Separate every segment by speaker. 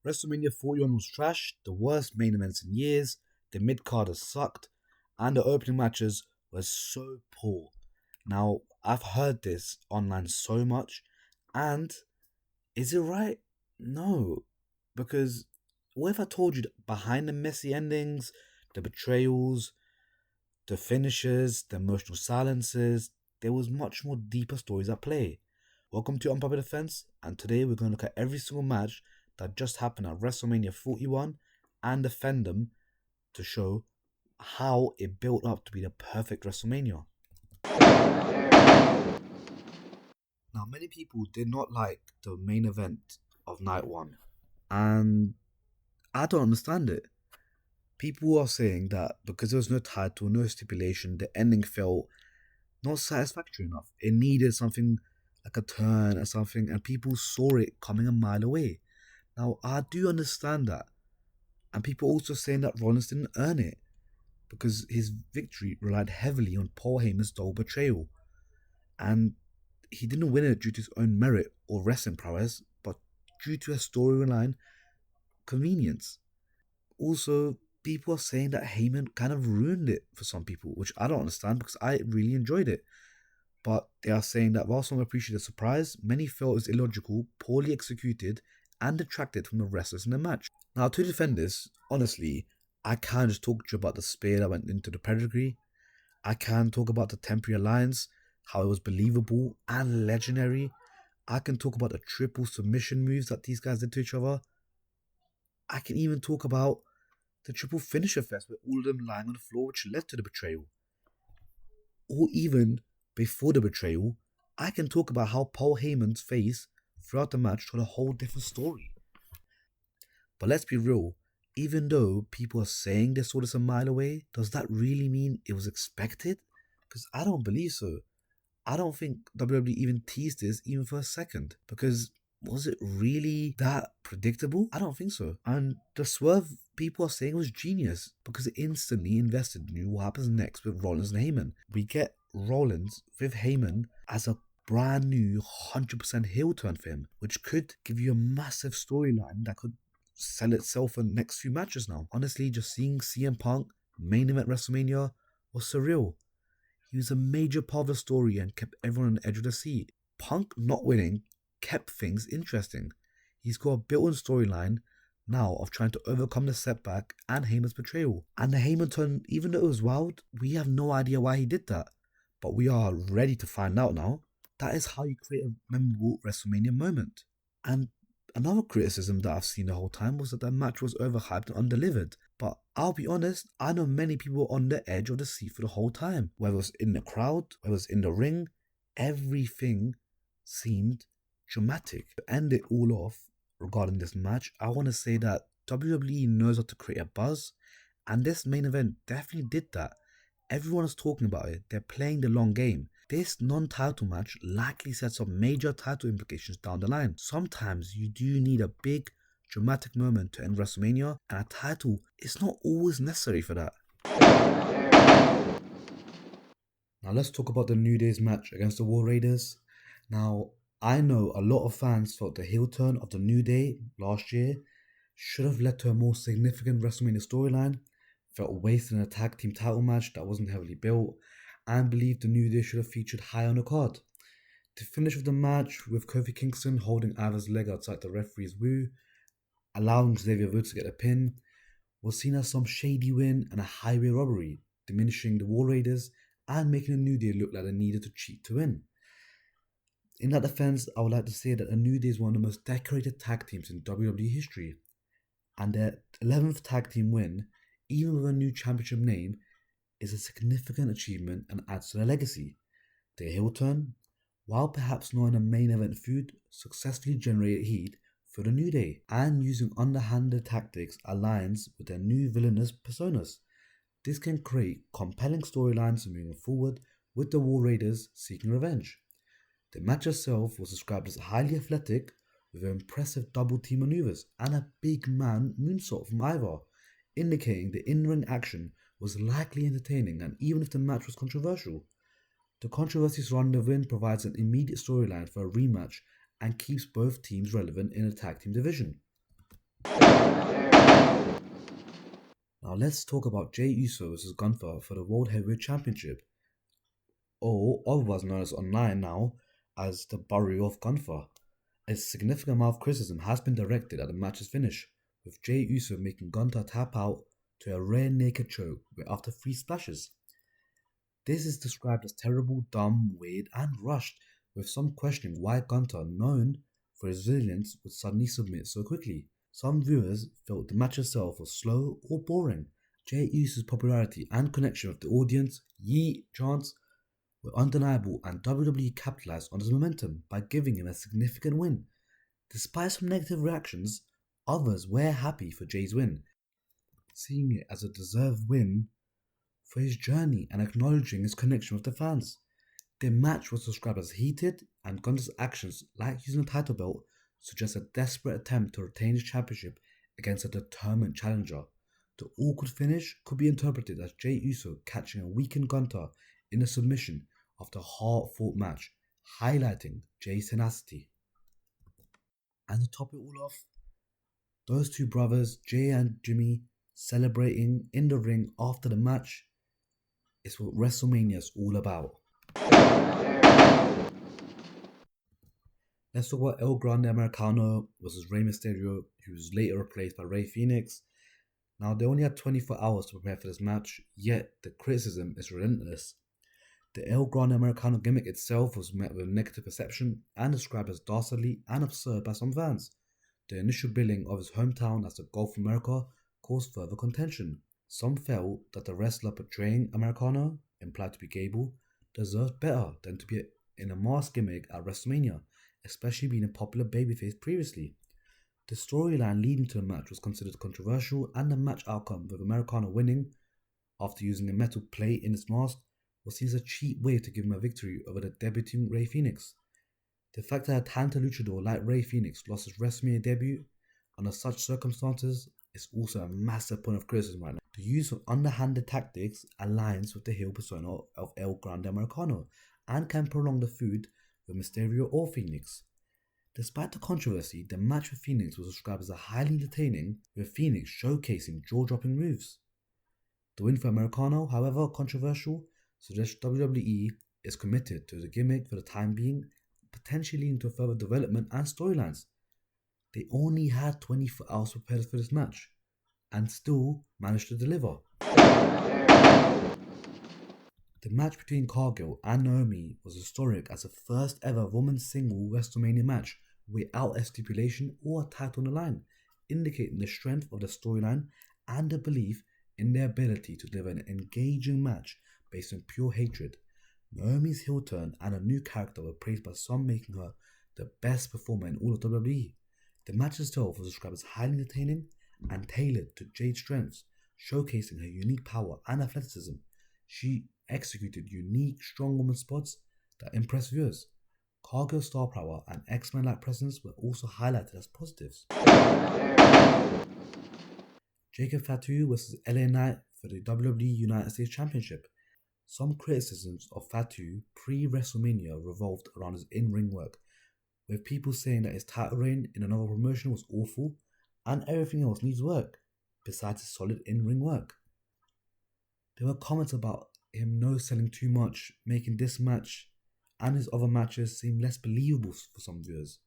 Speaker 1: WrestleMania 41 was trash, the worst main events in years, the mid-carders sucked, and the opening matches were so poor. Now, I've heard this online so much, and is it right? No, because what if I told you that behind the messy endings, the betrayals, the finishes, the emotional silences, there was much more deeper stories at play. Welcome to Unpopular Defense, and today we're going to look at every single match that just happened at WrestleMania 41 and defend them to show how it built up to be the perfect WrestleMania. Now, many people did not like the main event of night one, and I don't understand it. People are saying that because there was no title, no stipulation, the ending felt not satisfactory enough. It needed something like a turn or something, and people saw it coming a mile away. Now, I do understand that. And people also saying that Rollins didn't earn it because his victory relied heavily on Paul Heyman's double betrayal. And he didn't win it due to his own merit or wrestling prowess, but due to a storyline convenience. Also, people are saying that Heyman kind of ruined it for some people, which I don't understand because I really enjoyed it. But they are saying that while some appreciated the surprise, many felt it was illogical, poorly executed, and detracted from the wrestlers in the match. Now, to defend this, honestly, I can't just talk to you about the spear that went into the pedigree. I can talk about the temporary alliance, how it was believable and legendary. I can talk about the triple submission moves that these guys did to each other. I can even talk about the triple finisher fest with all of them lying on the floor, which led to the betrayal. Or even before the betrayal, I can talk about how Paul Heyman's face throughout the match told a whole different story. But let's be real, even though people are saying they saw this a mile away, does that really mean it was expected? Because I don't believe so. I don't think WWE even teased this even for a second. Because was it really that predictable? I don't think so. And the swerve people are saying was genius because it instantly invested in what happens next with Rollins and Heyman. We get Rollins with Heyman as a brand new 100% heel turn for him, which could give you a massive storyline that could sell itself in the next few matches now. Honestly, just seeing CM Punk main event WrestleMania was surreal. He was a major part of the story and kept everyone on the edge of the seat. Punk not winning kept things interesting. He's got a built-in storyline now of trying to overcome the setback and Heyman's betrayal. And the Heyman turn, even though it was wild, we have no idea why he did that. But we are ready to find out now. That is how you create a memorable WrestleMania moment. And another criticism that I've seen the whole time was that the match was overhyped and undelivered. But I'll be honest, I know many people were on the edge of the seat for the whole time. Whether it was in the crowd, whether it was in the ring, everything seemed dramatic. To end it all off regarding this match, I want to say that WWE knows how to create a buzz, and this main event definitely did that. Everyone is talking about it. They're playing the long game. This non-title match likely sets up major title implications down the line. Sometimes you do need a big, dramatic moment to end WrestleMania, and a title is not always necessary for that. Now let's talk about the New Day's match against the War Raiders. Now, I know a lot of fans felt the heel turn of the New Day last year should have led to a more significant WrestleMania storyline, felt wasted in a tag team title match that wasn't heavily built, and believed the New Day should have featured high on the card. The finish of the match with Kofi Kingston holding Ivar's leg outside the referee's woo, allowing Xavier Woods to get a pin, was seen as some shady win and a highway robbery, diminishing the War Raiders and making the New Day look like they needed to cheat to win. In that defense, I would like to say that the New Day is one of the most decorated tag teams in WWE history, and their 11th tag team win, even with a new championship name, is a significant achievement and adds to their legacy. Their heel turn, while perhaps not in a main event feud, successfully generated heat for the New Day, and using underhanded tactics aligns with their new villainous personas. This can create compelling storylines moving forward with the War Raiders seeking revenge. The match itself was described as highly athletic with impressive double team maneuvers and a big man moonsault from Ivar, indicating the in-ring action was likely entertaining, and even if the match was controversial. The controversy surrounding the win provides an immediate storyline for a rematch and keeps both teams relevant in the tag team division. Now let's talk about Jey Uso vs Gunther for the World Heavyweight Championship, or otherwise known as online now as the Burial of Gunther. A significant amount of criticism has been directed at the match's finish, with Jey Uso making Gunther tap out to a rare naked choke after 3 splashes. This is described as terrible, dumb, weird, and rushed, with some questioning why Gunther, known for his resilience, would suddenly submit so quickly. Some viewers felt the match itself was slow or boring. Jey Uso's popularity and connection with the audience, Yee chants, were undeniable, and WWE capitalized on his momentum by giving him a significant win. Despite some negative reactions, others were happy for Jey's win, seeing it as a deserved win for his journey and acknowledging his connection with the fans. The match was described as heated, and Gunther's actions, like using a title belt, suggest a desperate attempt to retain his championship against a determined challenger. The awkward finish could be interpreted as Jey Uso catching a weakened Gunther in a submission after a hard-fought match, highlighting Jey's tenacity. And to top it all off, those two brothers, Jey and Jimmy, celebrating in the ring after the match is what WrestleMania is all about. Let's talk about El Grande Americano versus Rey Mysterio, who was later replaced by Rey Fenix. Now, they only had 24 hours to prepare for this match, yet the criticism is relentless. The El Grande Americano gimmick itself was met with negative perception and described as dastardly and absurd by some fans. The initial billing of his hometown as the Gulf of America caused further contention. Some felt that the wrestler portraying Americano, implied to be Gable, deserved better than to be in a mask gimmick at WrestleMania, especially being a popular babyface previously. The storyline leading to the match was considered controversial, and the match outcome, with Americano winning after using a metal plate in his mask, was seen as a cheap way to give him a victory over the debuting Rey Fenix. The fact that a talented luchador like Rey Fenix lost his WrestleMania debut under such circumstances is also a massive point of criticism right now. The use of underhanded tactics aligns with the heel persona of El Grande Americano and can prolong the feud with Mysterio or Phoenix. Despite the controversy, the match with Phoenix was described as a highly entertaining, with Phoenix showcasing jaw-dropping moves. The win for Americano, however controversial, suggests WWE is committed to the gimmick for the time being, potentially leading to further development and storylines. They only had 24 hours prepared for this match, and still managed to deliver. The match between Cargill and Naomi was historic as the first ever women's single WrestleMania match without a stipulation or a title on the line, indicating the strength of the storyline and the belief in their ability to deliver an engaging match based on pure hatred. Naomi's heel turn and a new character were praised by some, making her the best performer in all of WWE. The match itself was described as highly entertaining and tailored to Jade's strengths, showcasing her unique power and athleticism. She executed unique strongwoman spots that impressed viewers. Cargill's star power and X-Men-like presence were also highlighted as positives. Jacob Fatu vs LA Knight for the WWE United States Championship. Some criticisms of Fatu pre-WrestleMania revolved around his in-ring work, with people saying that his title reign in another promotion was awful and everything else needs work, besides his solid in-ring work. There were comments about him no-selling too much, making this match and his other matches seem less believable for some viewers.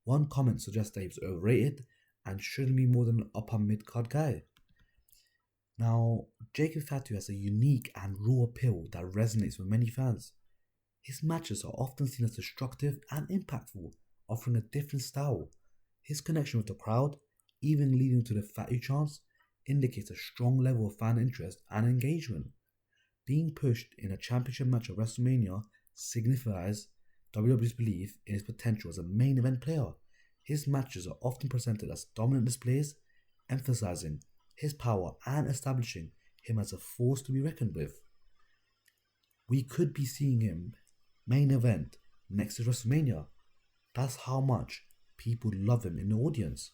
Speaker 1: One comment suggests that he was overrated and shouldn't be more than an upper mid-card guy. Now, Jacob Fatu has a unique and raw appeal that resonates with many fans. His matches are often seen as destructive and impactful, offering a different style. His connection with the crowd, even leading to the Fatu chants, indicates a strong level of fan interest and engagement. Being pushed in a championship match at WrestleMania signifies WWE's belief in his potential as a main event player. His matches are often presented as dominant displays, emphasizing his power and establishing him as a force to be reckoned with. We could be seeing him main event next to WrestleMania. That's how much people love him in the audience.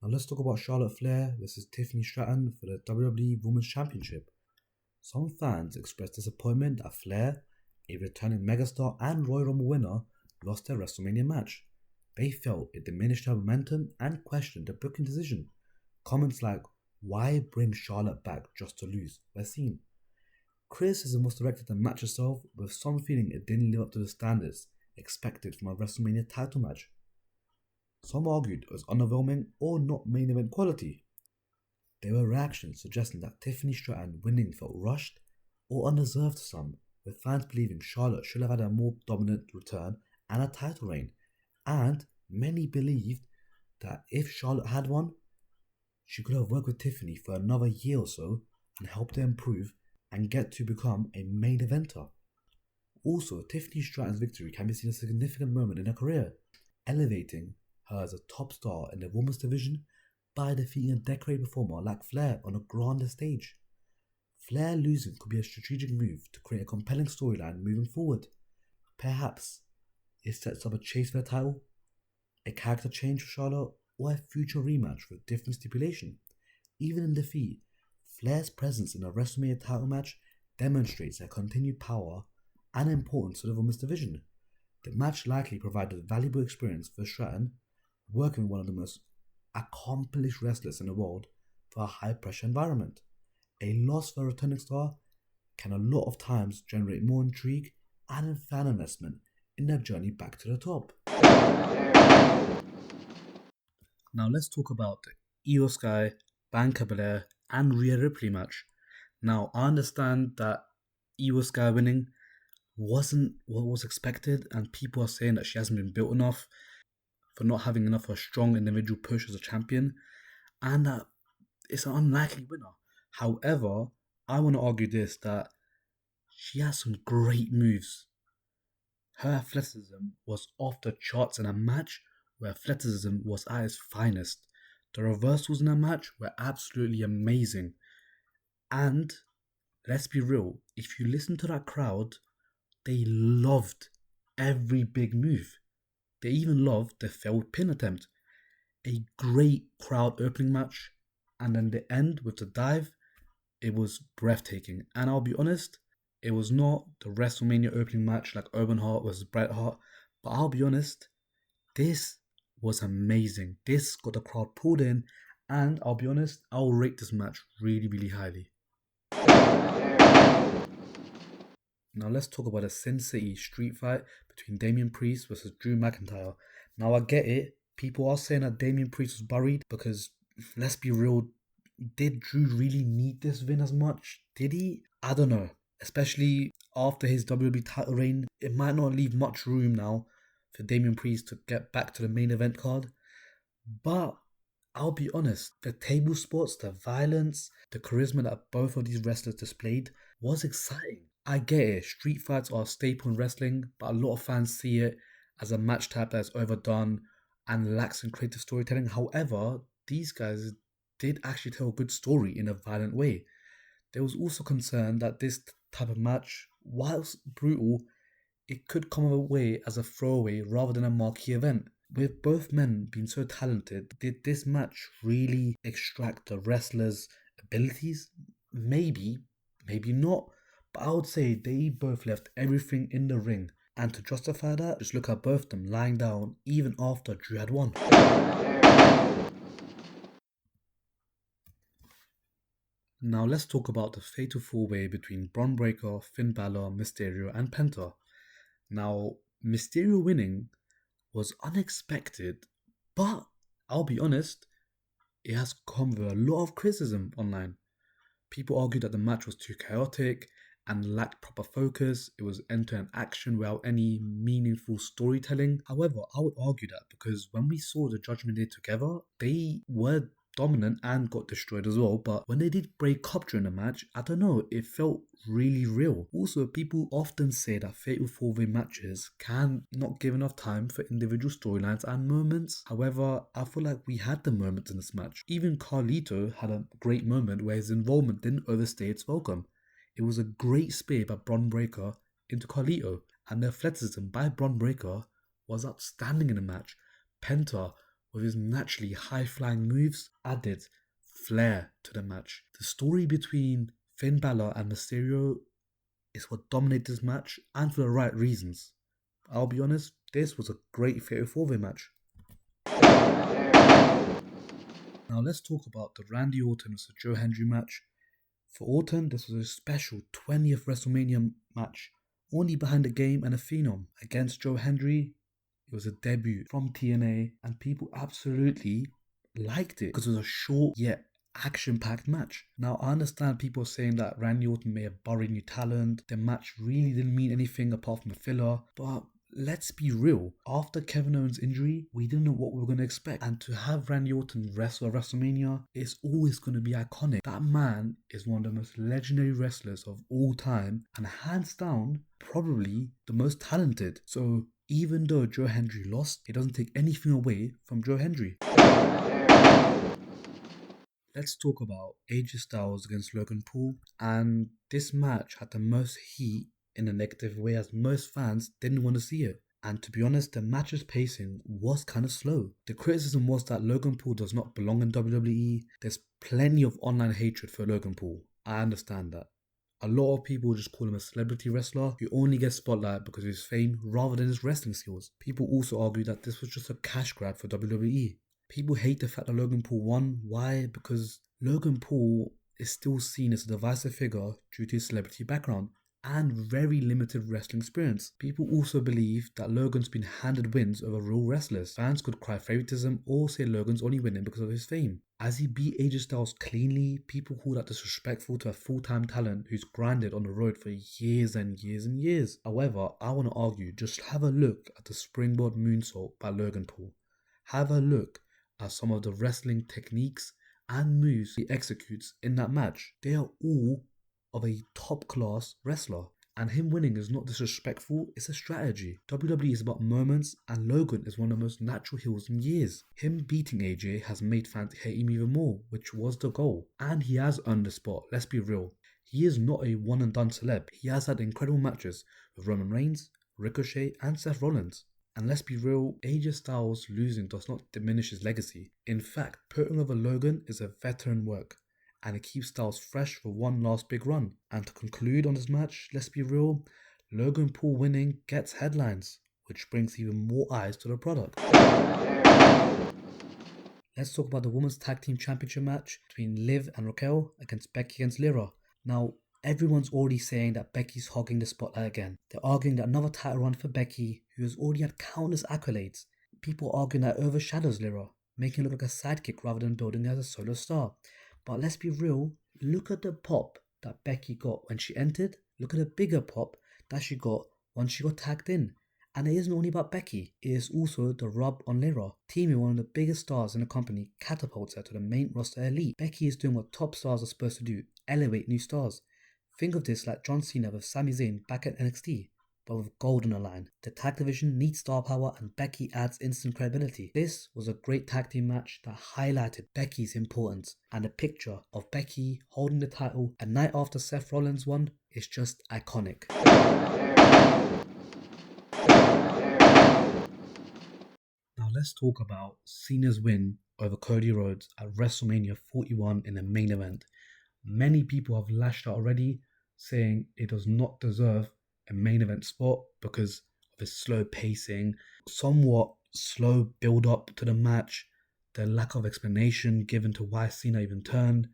Speaker 1: Now let's talk about Charlotte Flair versus Tiffany Stratton for the WWE Women's Championship. Some fans expressed disappointment that Flair, a returning megastar and Royal Rumble winner, lost their WrestleMania match. They felt it diminished her momentum and questioned the booking decision. Comments like, "Why bring Charlotte back just to lose?" were seen. Criticism was directed at the match itself, with some feeling it didn't live up to the standards expected from a WrestleMania title match. Some argued it was underwhelming or not main event quality. There were reactions suggesting that Tiffany Stratton winning felt rushed or undeserved to some, with fans believing Charlotte should have had a more dominant return and a title reign, and many believed that if Charlotte had won, she could have worked with Tiffany for another year or so and helped her improve and get to become a main eventer. Also, Tiffany Stratton's victory can be seen as a significant moment in her career, elevating her as a top star in the women's division by defeating a decorated performer like Flair on a grander stage. Flair losing could be a strategic move to create a compelling storyline moving forward. Perhaps it sets up a chase for the title, a character change for Charlotte, or a future rematch with different stipulation. Even in defeat, Flair's presence in a WrestleMania title match demonstrates her continued power and importance to the women's division. The match likely provided a valuable experience for Stratton, working with one of the most accomplished wrestlers in the world for a high-pressure environment. A loss for a returning star can a lot of times generate more intrigue and fan investment in their journey back to the top. Now let's talk about the Io Sky, Bianca Belair and Rhea Ripley match. Now I understand that Io Sky winning wasn't what was expected, and people are saying that she hasn't been built enough for not having enough of a strong individual push as a champion, and that it's an unlikely winner. However, I want to argue this, that she has some great moves. Her athleticism was off the charts in a match where athleticism was at its finest. The reversals in a match were absolutely amazing. And let's be real, if you listen to that crowd, they loved every big move. They even loved the failed pin attempt. A great crowd opening match, and then the end with the dive, it was breathtaking. And I'll be honest, it was not the WrestleMania opening match like Owen Hart versus Bret Hart, but I'll be honest, this was amazing. This got the crowd pulled in, and I'll be honest, I'll rate this match really, really highly. Now let's talk about a Sin City street fight between Damian Priest versus Drew McIntyre. Now I get it, people are saying that Damian Priest was buried because, let's be real, did Drew really need this win as much? Did he? I don't know. Especially after his WWE title reign, it might not leave much room now for Damian Priest to get back to the main event card. But I'll be honest, the table spots, the violence, the charisma that both of these wrestlers displayed was exciting. I get it, street fights are a staple in wrestling, but a lot of fans see it as a match type that is overdone and lacks in creative storytelling. However, these guys did actually tell a good story in a violent way. There was also concern that this type of match, whilst brutal, it could come away as a throwaway rather than a marquee event. With both men being so talented, did this match really extract the wrestlers' abilities? Maybe, maybe not. But I would say they both left everything in the ring. And to justify that, just look at both of them lying down even after Drew had won. Now let's talk about the fatal four-way between Bron Breakker, Finn Balor, Mysterio and Penta. Now, Mysterio winning was unexpected, but I'll be honest, it has come with a lot of criticism online. People argued that the match was too chaotic and lacked proper focus. It was end-to-end action without any meaningful storytelling. However, I would argue that because when we saw the Judgment Day together, they were dominant and got destroyed as well, but when they did break up during the match, I don't know, it felt really real. Also, people often say that fatal four-way matches can not give enough time for individual storylines and moments. However, I feel like we had the moments in this match. Even Carlito had a great moment where his involvement didn't overstay its welcome. It was a great spear by Bron Breakker into Carlito, and the athleticism by Bron Breakker was outstanding in the match. Penta, with his naturally high-flying moves, added flair to the match. The story between Finn Balor and Mysterio is what dominated this match, and for the right reasons. I'll be honest, this was a great fatal four-way match. Now let's talk about the Randy Orton vs Joe Hendry match. For Orton, this was a special 20th WrestleMania match, only behind a game and a phenom. Against Joe Hendry, it was a debut from TNA, and people absolutely liked it because it was a short yet action-packed match. Now, I understand people saying that Randy Orton may have buried new talent, the match really didn't mean anything apart from a filler, but let's be real, after Kevin Owens' injury, we didn't know what we were going to expect. And to have Randy Orton wrestle at WrestleMania is always going to be iconic. That man is one of the most legendary wrestlers of all time, and hands down, probably the most talented. So even though Joe Hendry lost, it doesn't take anything away from Joe Hendry. Let's talk about AJ Styles against Logan Paul, and this match had the most heat in a negative way as most fans didn't want to see it. And to be honest, the match's pacing was kind of slow. The criticism was that Logan Paul does not belong in WWE. There's plenty of online hatred for Logan Paul. I understand that. A lot of people just call him a celebrity wrestler who only gets spotlight because of his fame rather than his wrestling skills. People also argue that this was just a cash grab for WWE. People hate the fact that Logan Paul won. Why? Because Logan Paul is still seen as a divisive figure due to his celebrity background and very limited wrestling experience. People also believe that Logan's been handed wins over real wrestlers. Fans could cry favoritism or say Logan's only winning because of his fame. As he beat AJ Styles cleanly, people call that disrespectful to a full-time talent who's grinded on the road for years and years and years. However, I want to argue, just have a look at the springboard moonsault by Logan Paul. Have a look at some of the wrestling techniques and moves he executes in that match. They are all of a top-class wrestler, and him winning is not disrespectful, it's a strategy. WWE is about moments, and Logan is one of the most natural heels in years. Him beating AJ has made fans hate him even more, which was the goal, and he has earned the spot, let's be real. He is not a one-and-done celeb. He has had incredible matches with Roman Reigns, Ricochet, and Seth Rollins. And let's be real, AJ Styles losing does not diminish his legacy. In fact, putting over Logan is a veteran work, and it keeps Styles fresh for one last big run. And to conclude on this match, let's be real, Logan Paul winning gets headlines, which brings even more eyes to the product. Let's talk about the Women's Tag Team Championship match between Liv and Raquel against Becky against Lyra. Now, everyone's already saying that Becky's hogging the spotlight again. They're arguing that another title run for Becky, who has already had countless accolades. People arguing that overshadows Lyra, making her look like a sidekick rather than building her as a solo star. But let's be real, look at the pop that Becky got when she entered. Look at the bigger pop that she got once she got tagged in. And it isn't only about Becky, it is also the rub on Lyra. Teaming one of the biggest stars in the company catapults her to the main roster elite. Becky is doing what top stars are supposed to do, elevate new stars. Think of this like John Cena with Sami Zayn back at NXT, but with gold on the line. The tag division needs star power and Becky adds instant credibility. This was a great tag team match that highlighted Becky's importance, and a picture of Becky holding the title a night after Seth Rollins won is just iconic. Now let's talk about Cena's win over Cody Rhodes at WrestleMania 41 in the main event. Many people have lashed out already, saying it does not deserve a main event spot because of its slow pacing, somewhat slow build up to the match, the lack of explanation given to why Cena even turned.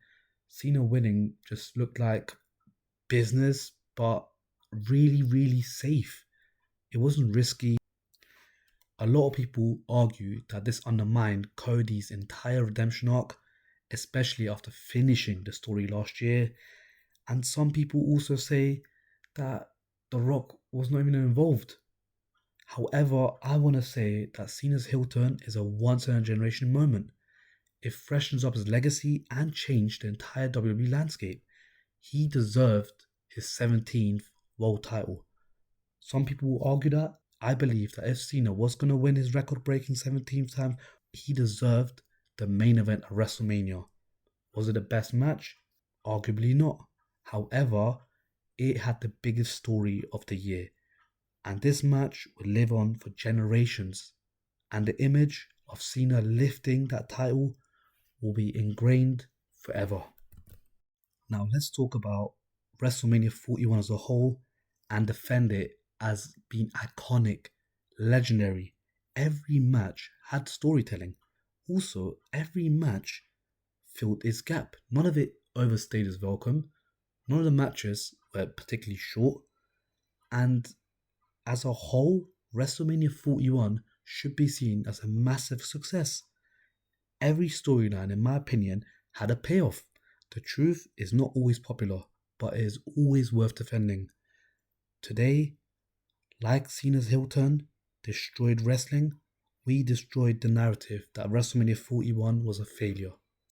Speaker 1: Cena winning just looked like business, but really, really safe. It wasn't risky. A lot of people argue that this undermined Cody's entire redemption arc, especially after finishing the story last year. And some people also say that The Rock was not even involved. However, I want to say that Cena's heel turn is a once-in-a-generation moment. It freshens up his legacy and changed the entire WWE landscape. He deserved his 17th world title. Some people will argue that. I believe that if Cena was going to win his record-breaking 17th time, he deserved the main event of WrestleMania. Was it the best match? Arguably not. However, it had the biggest story of the year, and this match will live on for generations, and the image of Cena lifting that title will be ingrained forever. Now let's talk about WrestleMania 41 as a whole and defend it as being iconic, legendary. every match had storytelling. Also, every match filled its gap. None of it overstayed its welcome. None of the matches were particularly short. And as a whole, WrestleMania 41 should be seen as a massive success. Every storyline, in my opinion, had a payoff. The truth is not always popular, but it is always worth defending. Today, like Cena's heel turn destroyed wrestling, we destroyed the narrative that WrestleMania 41 was a failure.